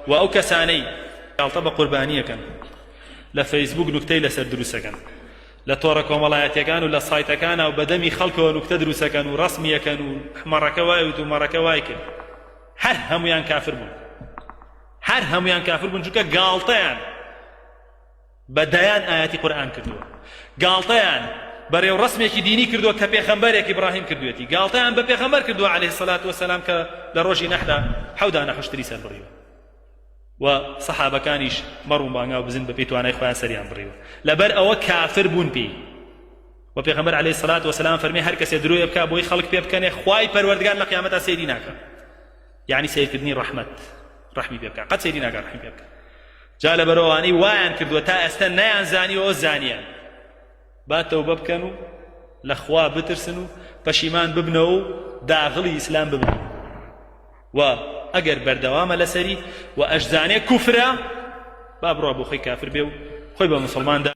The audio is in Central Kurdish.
و ئەو کەسانەی گاڵتە بە قوربانیەکەن لە فەیسبوک نوکتەی لەسەر دروستەکەن لە تۆڕە کۆمەڵایەتیەکان و لە سایتەکانە و بەدەمی خەڵکەوە نوکتە دروستەکەن و ڕەسمیەکەن و مەڕەکە وایوت و مەڕەکە وای کرد هەر هەمویان کافر بوون هەر هەمویان کافر بوون چونکە گاڵتەیان بەدەیان ئاەتی قورئان کردووە گاڵتەیان بەڕێو ڕسمێکی دینی کردووە کە پێخەمبەرێکی ئیبراهیم کردوێتی گاڵتەیان بە پێخەمبەر کردووە عەلەیهی السەلات وەسەلام کە لە ڕۆژی نەحدا 7 دانە حوشتری سەر بڕیوە و سەحابەکانیش مەڕ و مانگا و بزن بە پێی توانای خۆیان سەریان بڕیوە لەبەر ئەوە کافر بوون پێی و پێغەمبەر عەلەیهی السەلات وەسەلام فەرمێ هەر کەسێ درۆیە بکا بۆی خەڵک پێ بکەنێ خوای پەروەردگار لە قیامەتدا سەیری ناکە یعنی سەیرکردنی ڕەحمەت ڕەحمی پێ بکە قەت سەیری ناکە ڕەحمی پێ بکە جا لەبەرەوەوانەی وایان کردووە تا ئێستا نەیانزانیەوە زانیان با تەوبە بکەن و لە خوا بترسن و پەشیمان ببنەوە و داغڵی ئیسلام ببن و ئەگەر بەردەوامە لەسەری و ئەشزانێ کوفرە با بڕوا بۆ خۆی کافر بێ و خۆی بە موسڵماندا